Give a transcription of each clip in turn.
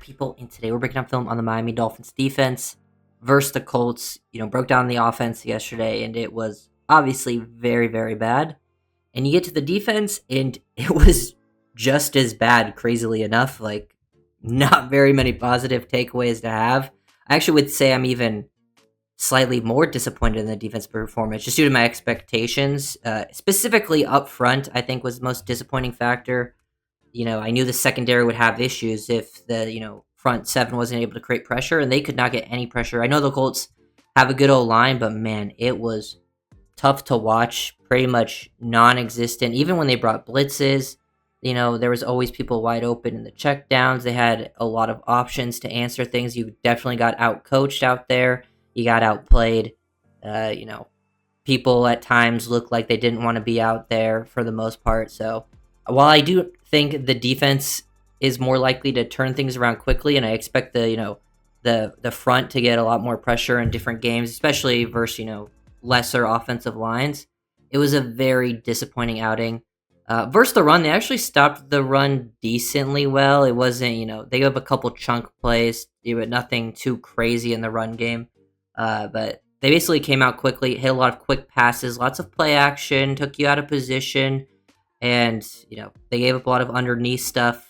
people, and today we're breaking down film on the Miami Dolphins defense versus the Colts. Broke down the offense yesterday, and it was obviously very, very bad. And you get to the defense, and it was just as bad, crazily enough. Like, not very many positive takeaways to have. I actually would say I'm even slightly more disappointed in the defense performance just due to my expectations. Specifically up front, I think was the most disappointing factor. I knew the secondary would have issues if the, front seven wasn't able to create pressure, and they could not get any pressure. I know the Colts have a good old line, but man, it was tough to watch, pretty much non-existent. Even when they brought blitzes, there was always people wide open in the checkdowns. They had a lot of options to answer things. You definitely got out-coached out there. You got outplayed. People at times looked like they didn't want to be out there for the most part. So while I do think the defense is more likely to turn things around quickly, and I expect the front to get a lot more pressure in different games, especially versus lesser offensive lines. It was a very disappointing outing. Versus the run, they actually stopped the run decently well. It wasn't, they gave up a couple chunk plays, but nothing too crazy in the run game. But they basically came out quickly, hit a lot of quick passes, lots of play action, took you out of position, and they gave up a lot of underneath stuff.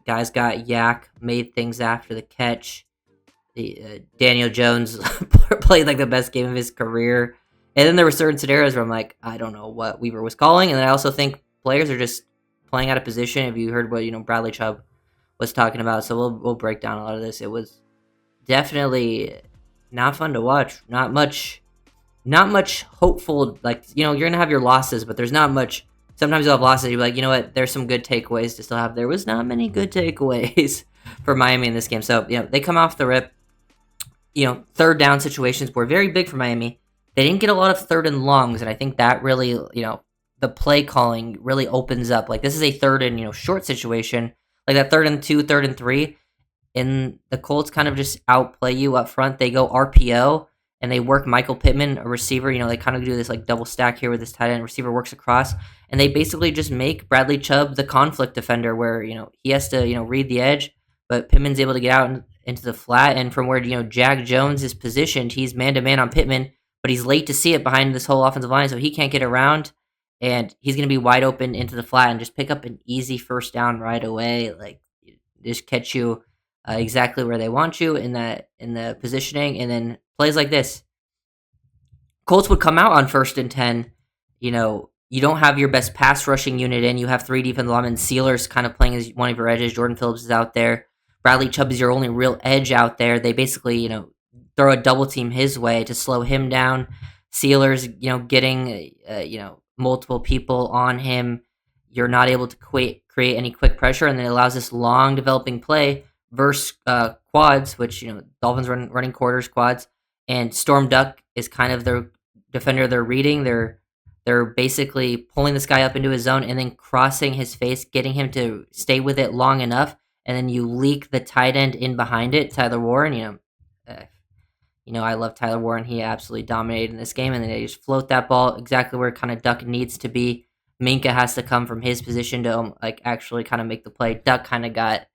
Guys got yak, made things after the catch. Daniel Jones played like the best game of his career. And then there were certain scenarios where I'm like, I don't know what Weaver was calling. And then I also think players are just playing out of position. If you heard what Bradley Chubb was talking about, so we'll break down a lot of this. It was definitely not fun to watch. Not much hopeful. Like, you're gonna have your losses, but there's not much. Sometimes you'll have losses. You're like, you know what? There's some good takeaways to still have. There was not many good takeaways for Miami in this game. So they come off the rip. Third down situations were very big for Miami. They didn't get a lot of third and longs, and I think that really, the play calling really opens up. Like, this is a third and, short situation. Like that 3rd and 2, 3rd and 3. And the Colts kind of just outplay you up front. They go RPO, and they work Michael Pittman, a receiver. They kind of do this, like, double stack here with this tight end. Receiver works across. And they basically just make Bradley Chubb the conflict defender where, he has to, read the edge. But Pittman's able to get out into the flat. And from where, Jack Jones is positioned, he's man-to-man on Pittman. But he's late to see it behind this whole offensive line, so he can't get around. And he's going to be wide open into the flat and just pick up an easy first down right away. Like, just catch you exactly where they want you in the positioning. And then plays like this. Colts would come out on 1st and 10. You don't have your best pass rushing unit in. You have 3 defensive linemen. Sealer's kind of playing as one of your edges. Jordan Phillips is out there. Bradley Chubb is your only real edge out there. They basically, throw a double team his way to slow him down. Sealer's, getting, multiple people on him. You're not able to create any quick pressure, and then it allows this long developing play versus quads, which, Dolphins running quarters, quads, and Storm Duck is kind of their defender they're reading. They're basically pulling this guy up into his zone and then crossing his face, getting him to stay with it long enough, and then you leak the tight end in behind it, Tyler Warren. I love Tyler Warren. He absolutely dominated in this game, and then they just float that ball exactly where kind of Duck needs to be. Minka has to come from his position to actually kind of make the play. Duck kind of got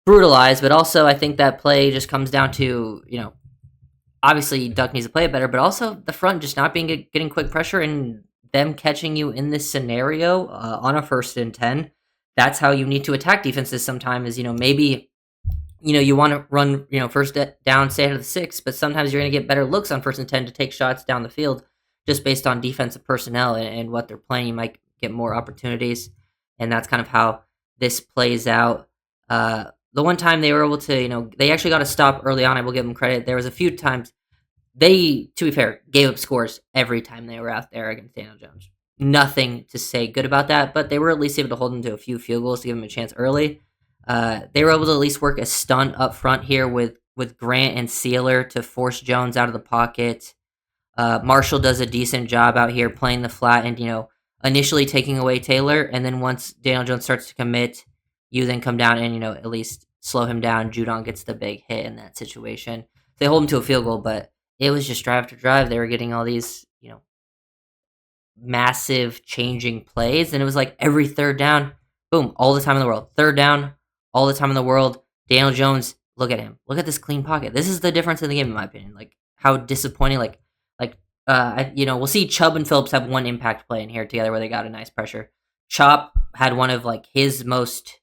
brutalized, but also I think that play just comes down to, obviously Duck needs to play it better, but also the front just not getting quick pressure and them catching you in this scenario on a 1st and 10. That's how you need to attack defenses sometimes. Maybe you want to run, first down, stay out of the 6, but sometimes you're going to get better looks on 1st and 10 to take shots down the field just based on defensive personnel and what they're playing. You might get more opportunities, and that's kind of how this plays out. The one time they were able to, they actually got a stop early on. I will give them credit. There was a few times they, to be fair, gave up scores every time they were out there against Daniel Jones. Nothing to say good about that, but they were at least able to hold him to a few field goals to give him a chance early. They were able to at least work a stunt up front here with Grant and Sealer to force Jones out of the pocket. Marshall does a decent job out here playing the flat and, initially taking away Taylor. And then once Daniel Jones starts to commit, you then come down and, at least slow him down. Judon gets the big hit in that situation. They hold him to a field goal, but it was just drive after drive. They were getting all these, massive changing plays. And it was like every 3rd down, boom, all the time in the world. 3rd down, all the time in the world. Daniel Jones, look at him. Look at this clean pocket. This is the difference in the game, in my opinion. Like how disappointing. We'll see Chubb and Phillips have one impact play in here together where they got a nice pressure. Chop had one of like his most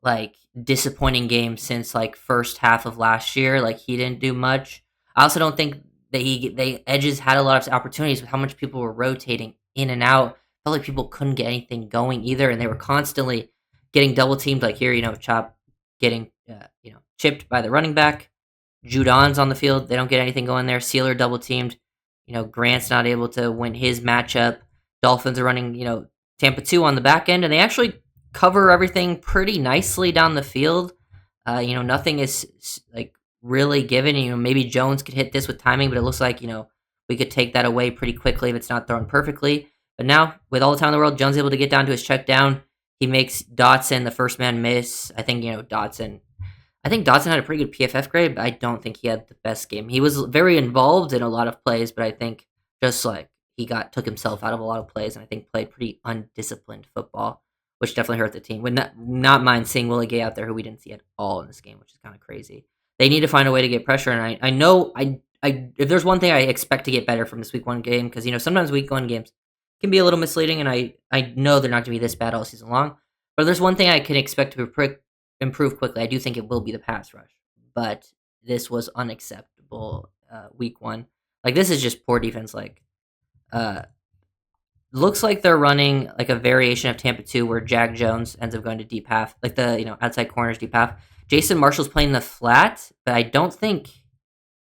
like disappointing games since like first half of last year. Like he didn't do much. I also don't think that they edges had a lot of opportunities with how much people were rotating in and out. Felt like people couldn't get anything going either, and they were constantly getting double teamed. Like here, Chop getting chipped by the running back. Judon's on the field. They don't get anything going there. Sealer double teamed. Grant's not able to win his matchup. Dolphins are running, Tampa 2 on the back end, and they actually cover everything pretty nicely down the field. Nothing is like really given. Maybe Jones could hit this with timing, but it looks like, we could take that away pretty quickly if it's not thrown perfectly. But now, with all the time in the world, Jones is able to get down to his check down. He makes Dotson the first man miss. I think Dotson had a pretty good PFF grade, but I don't think he had the best game. He was very involved in a lot of plays, but I think just like he took himself out of a lot of plays, and I think played pretty undisciplined football, which definitely hurt the team. Would not mind seeing Willie Gay out there, who we didn't see at all in this game, which is kind of crazy. They need to find a way to get pressure, and I know if there's one thing I expect to get better from this Week 1 game, because sometimes Week 1 games can be a little misleading, and I know they're not going to be this bad all season long. But if there's one thing I can expect to improve quickly, I do think it will be the pass rush. But this was unacceptable Week 1. Like, this is just poor defense. Like, looks like they're running like a variation of Tampa 2 where Jack Jones ends up going to deep half, like the outside corners deep half. Jason Marshall's playing the flat, but I don't think,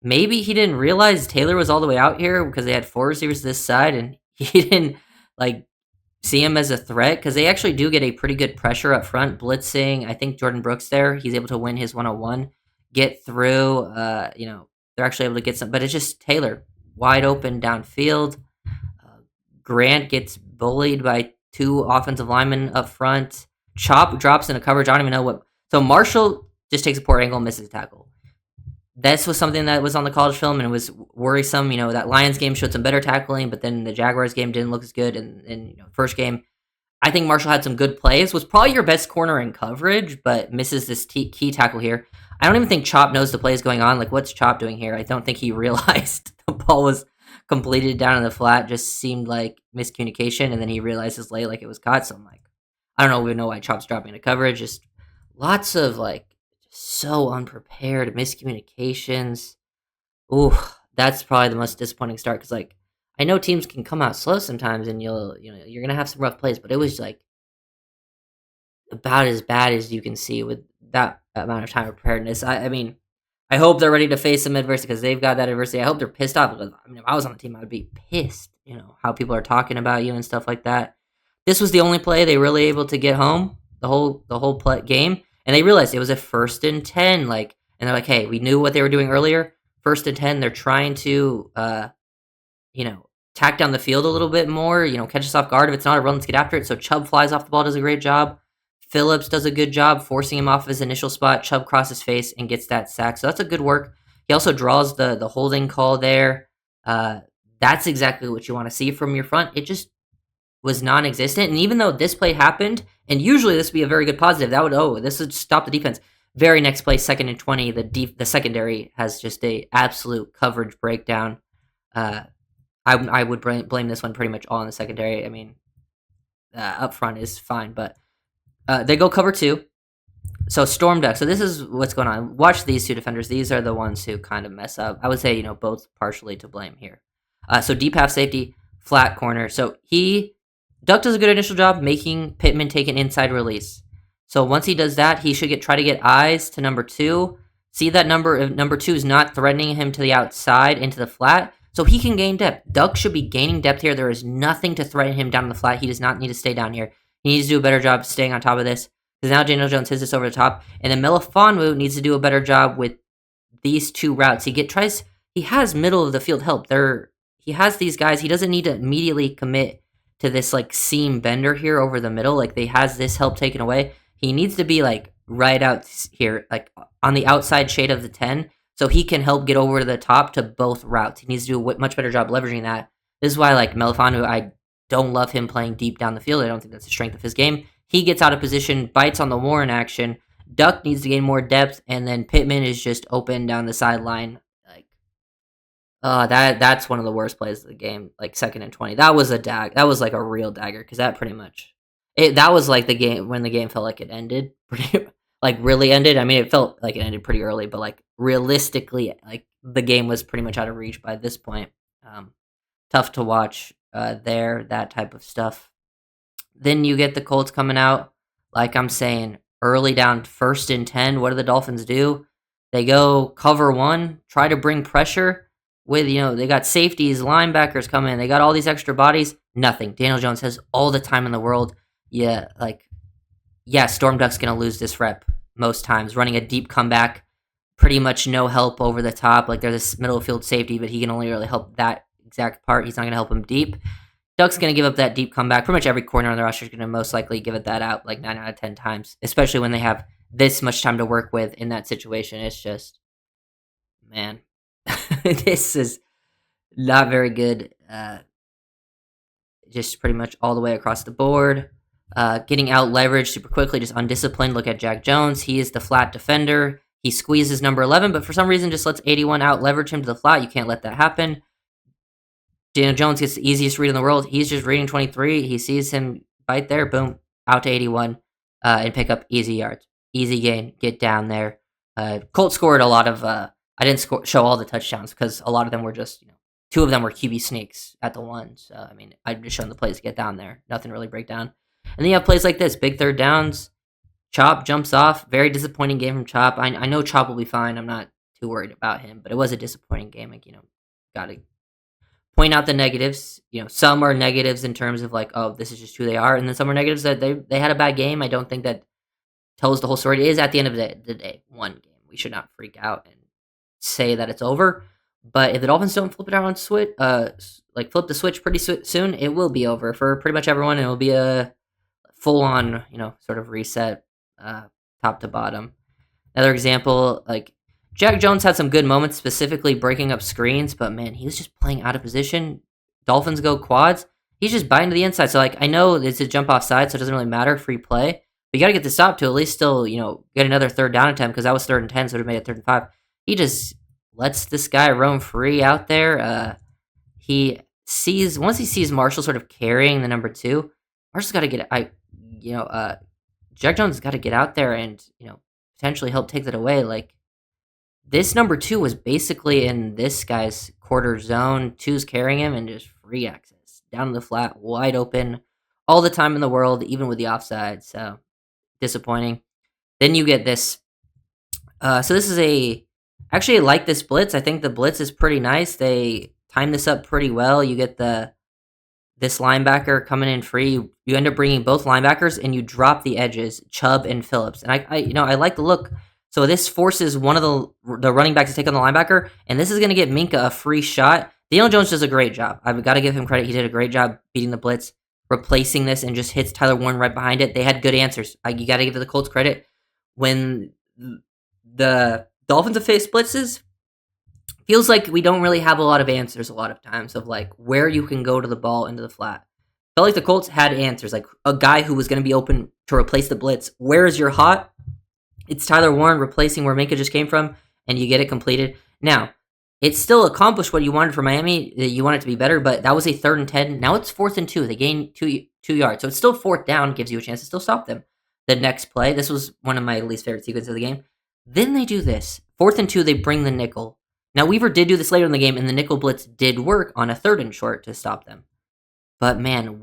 maybe he didn't realize Taylor was all the way out here because they had 4 receivers this side, and he didn't like see him as a threat, because they actually do get a pretty good pressure up front, blitzing. I think Jordan Brooks there, he's able to win his 1-on-1, get through. They're actually able to get some, but it's just Taylor wide open downfield. Grant gets bullied by 2 offensive linemen up front. Chop drops into coverage. I don't even know what. So Marshall just takes a poor angle and misses a tackle. This was something that was on the college film, and it was worrisome. That Lions game showed some better tackling, but then the Jaguars game didn't look as good. And first game, I think Marshall had some good plays. Was probably your best corner in coverage, but misses this key tackle here. I don't even think Chop knows the play is going on. Like, what's Chop doing here? I don't think he realized the ball was completed down in the flat. Just seemed like miscommunication, and then he realizes late like it was caught. So I'm like, I don't even know why Chop's dropping into coverage. Just lots of so unprepared miscommunications. Ooh, that's probably the most disappointing start, because I know teams can come out slow sometimes, and you're gonna have some rough plays, but it was about as bad as you can see with that amount of time of preparedness. I mean, I hope they're ready to face some adversity, because they've got that adversity. I hope they're pissed off, because if I was on the team, I would be pissed. How people are talking about you and stuff like that. This was the only play they really able to get home the whole game. And they realized it was a 1st and 10, and they're like, hey, we knew what they were doing earlier. 1st and 10, they're trying to, tack down the field a little bit more, catch us off guard. If it's not a run, let's get after it. So Chubb flies off the ball, does a great job. Phillips does a good job forcing him off of his initial spot. Chubb crosses face and gets that sack. So that's a good work. He also draws the holding call there. That's exactly what you want to see from your front. It just was non-existent. And even though this play happened, and usually this would be a very good positive, this would stop the defense. Very next play, 2nd and 20, the secondary has just a absolute coverage breakdown. I would blame this one pretty much all on the secondary. I mean, up front is fine, but they go cover 2. So storm duck. So this is what's going on. Watch these 2 defenders. These are the ones who kind of mess up. I would say, both partially to blame here. So deep half safety, flat corner. So Duck does a good initial job making Pittman take an inside release. So once he does that, he should try to get eyes to number 2. See that number 2 is not threatening him to the outside into the flat, so he can gain depth. Duck should be gaining depth here. There is nothing to threaten him down the flat. He does not need to stay down here. He needs to do a better job staying on top of this, because now Daniel Jones hits this over the top, and then Melifonwu needs to do a better job with these 2 routes. He has middle of the field help. He has these guys. He doesn't need to immediately commit to this seam bender here over the middle. They has this help taken away. He needs to be right out here, on the outside shade of the 10, so he can help get over to the top to both routes. He needs to do a much better job leveraging that. This is why Melifonwu, I don't love him playing deep down the field. I don't think that's the strength of his game. He gets out of position, bites on the Warren action, Duck needs to gain more depth, and then Pittman is just open down the sideline. Like, that's one of the worst plays of the game. Like 2nd and 20. That was a That was like a real dagger because that pretty much that was like the game when the game felt like it ended. Pretty like really ended. I mean, it felt like it ended pretty early, but like realistically, like the game was pretty much out of reach by this point. Tough to watch that type of stuff. Then you get the Colts coming out, like I'm saying, early down 1st and 10. What do the Dolphins do? They go cover one, try to bring pressure with, they got safeties, linebackers coming in. They got all these extra bodies. Nothing. Daniel Jones has all the time in the world. Storm Duck's going to lose this rep most times. Running a deep comeback, pretty much no help over the top. Like, there's a middle field safety, but he can only really help that exact part. He's not going to help him deep. Duck's going to give up that deep comeback. Pretty much every corner on the roster is going to most likely give it that out like 9 out of 10 times, especially when they have this much time to work with in that situation. It's just, man, this is not very good. Just pretty much all the way across the board. Getting out leveraged super quickly, just undisciplined. Look at Jack Jones. He is the flat defender. He squeezes number 11, but for some reason just lets 81 out leverage him to the flat. You can't let that happen. Daniel Jones gets the easiest read in the world. He's just reading 23. He sees him right there. Boom. Out to 81 and pick up easy yards. Easy gain. Get down there. Colts scored a lot of... I didn't show all the touchdowns because a lot of them were just... 2 of them were QB sneaks at the ones. I mean, I've just shown the plays to get down there. Nothing really break down. And then you have plays like this. Big third downs. Chop jumps off. Very disappointing game from Chop. I know Chop will be fine. I'm not too worried about him. But it was a disappointing game. Like, got to point out the negatives. Some are negatives in terms of like, oh, this is just who they are. And then some are negatives that they had a bad game. I don't think that tells the whole story. It is at the end of the day one game. We should not freak out and say that it's over. But if the Dolphins don't flip it out on switch, flip the switch pretty soon, it will be over for pretty much everyone. And it will be a full-on, sort of reset, top to bottom. Another example, like Jack Jones had some good moments, specifically breaking up screens, but man, he was just playing out of position. Dolphins go quads. He's just biting to the inside. So like, I know it's a jump off side, so it doesn't really matter, free play. But you got to get the stop to at least still, get another third down attempt because that was 3rd and 10, so it would have made it 3rd and 5. He just lets this guy roam free out there. Once he sees Marshall sort of carrying the number 2, Marshall's got to get Jack Jones has got to get out there and potentially help take that away. Like, this number 2 was basically in this guy's quarter zone. 2's carrying him and just free access down to the flat, wide open, all the time in the world, even with the offside. So disappointing. Then you get this. So this is actually I like this blitz. I think the blitz is pretty nice. They time this up pretty well. You get this linebacker coming in free. You end up bringing both linebackers and you drop the edges, Chubb and Phillips. And I like the look. So this forces one of the running backs to take on the linebacker, and this is going to get Minka a free shot. Daniel Jones does a great job. I've got to give him credit. He did a great job beating the blitz, replacing this, and just hits Tyler Warren right behind it. They had good answers. You got to give the Colts credit. When the Dolphins have faced blitzes, feels like we don't really have a lot of answers a lot of times of like where you can go to the ball into the flat. Felt like the Colts had answers, like a guy who was going to be open to replace the blitz. Where is your hot? It's Tyler Warren replacing where Minka just came from, and you get it completed. Now, it still accomplished what you wanted for Miami. You want it to be better, but that was a 3rd and 10. Now it's 4th and 2. They gain 2 yards. So it's still 4th down, gives you a chance to still stop them. The next play, this was one of my least favorite sequences of the game. Then they do this. 4th and 2, they bring the nickel. Now, Weaver did do this later in the game, and the nickel blitz did work on a 3rd and short to stop them. But man,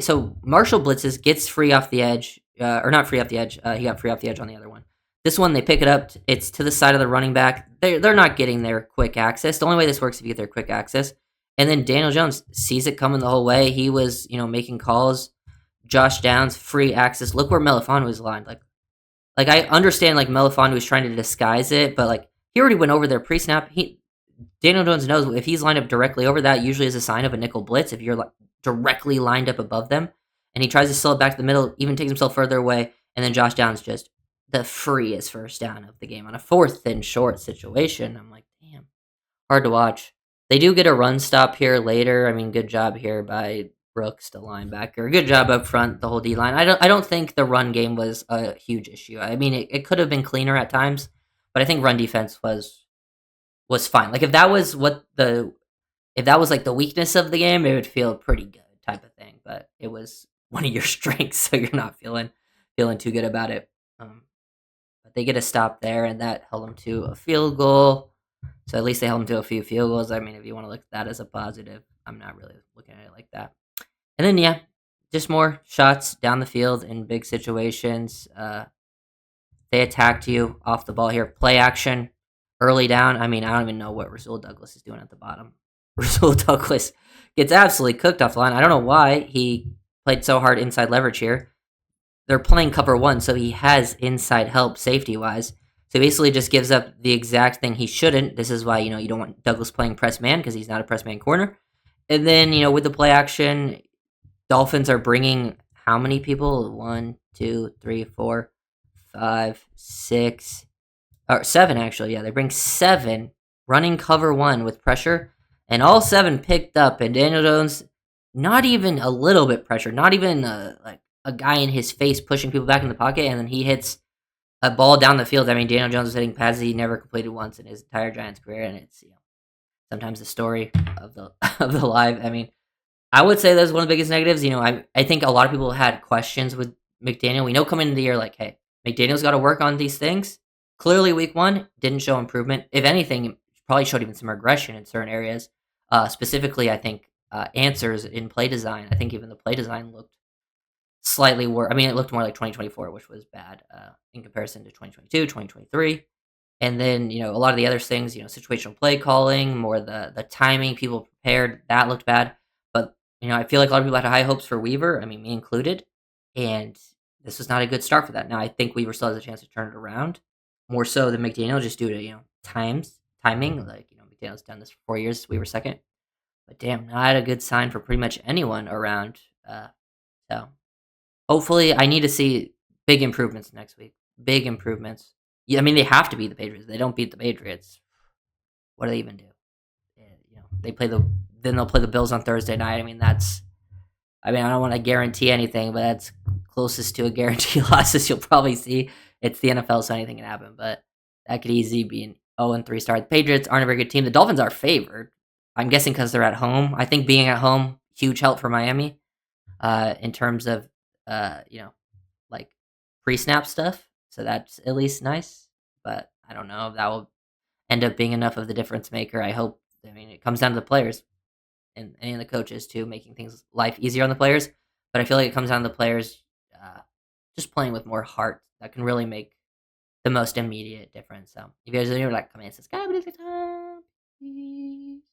so Marshall blitzes, gets free off the edge. Or not free off the edge. He got free off the edge on the other one. This one, they pick it up. It's to the side of the running back. They're not getting their quick access. The only way this works is if you get their quick access. And then Daniel Jones sees it coming the whole way. He was, making calls. Josh Downs, free access. Look where Melifonwu was lined. Like I understand, like, Melifonwu was trying to disguise it, but, like, he already went over there pre-snap. Daniel Jones knows if he's lined up directly over that, usually is a sign of a nickel blitz if you're directly lined up above them. And he tries to slow it back to the middle, even takes himself further away, and then Josh Downs just the freest first down of the game on a 4th and short situation. I'm like, damn, hard to watch. They do get a run stop here later. I mean, good job here by Brooks, the linebacker. Good job up front, the whole D line. I don't think the run game was a huge issue. I mean, it could have been cleaner at times, but I think run defense was fine. Like if that was like the weakness of the game, it would feel pretty good type of thing. But it was one of your strengths, so you're not feeling too good about it. Um, but they get a stop there, and that held them to a field goal. So at least they held them to a few field goals. I mean, if you want to look at that as a positive, I'm not really looking at it like that. And then yeah, just more shots down the field in big situations. They attacked you off the ball here. Play action early down. I mean, I don't even know what Rasul Douglas is doing at the bottom. Rasul Douglas gets absolutely cooked off the line. I don't know why he played so hard inside leverage here. They're playing cover one, so he has inside help safety wise. So he basically just gives up the exact thing he shouldn't. This is why, you don't want Douglas playing press man because he's not a press man corner. And then, with the play action, Dolphins are bringing how many people? One, two, three, four, five, six, or seven actually. Yeah, they bring seven running cover one with pressure, and all seven picked up. And Daniel Jones, not even a little bit pressure, not even like a guy in his face pushing people back in the pocket, and then he hits a ball down the field. I mean, Daniel Jones was hitting passes he never completed once in his entire Giants career, and it's sometimes the story of the of the live. I mean, I would say that's one of the biggest negatives. I think a lot of people had questions with McDaniel. We know coming into the year, like, hey, McDaniel's got to work on these things. Clearly, week one didn't show improvement. If anything, probably showed even some regression in certain areas. Specifically, I think answers in play design. I think even the play design looked slightly worse. I mean, it looked more like 2024, which was bad in comparison to 2022, 2023. And then, a lot of the other things, situational play calling, more the timing, people prepared, that looked bad. But, I feel like a lot of people had high hopes for Weaver. I mean, me included. And this was not a good start for that. Now, I think Weaver still has a chance to turn it around more so than McDaniel, just due to, timing. Like, McDaniel's done this for 4 years. We were second. But damn, not a good sign for pretty much anyone around. So hopefully, I need to see big improvements next week. Big improvements. Yeah, I mean, they have to beat the Patriots. If they don't beat the Patriots, what do they even do? Yeah, they play then they'll play the Bills on Thursday night. I mean, I don't want to guarantee anything, but that's closest to a guarantee loss as you'll probably see. It's the NFL, so anything can happen, but that could easily be an 0-3 start. The Patriots aren't a very good team. The Dolphins are favored. I'm guessing because they're at home. I think being at home, huge help for Miami in terms of, like pre-snap stuff. So that's at least nice, but I don't know if that will end up being enough of the difference maker. I hope. I mean, it comes down to the players and any of the coaches too, making things life easier on the players. But I feel like it comes down to the players just playing with more heart that can really make the most immediate difference. So if you guys are like, come in and subscribe,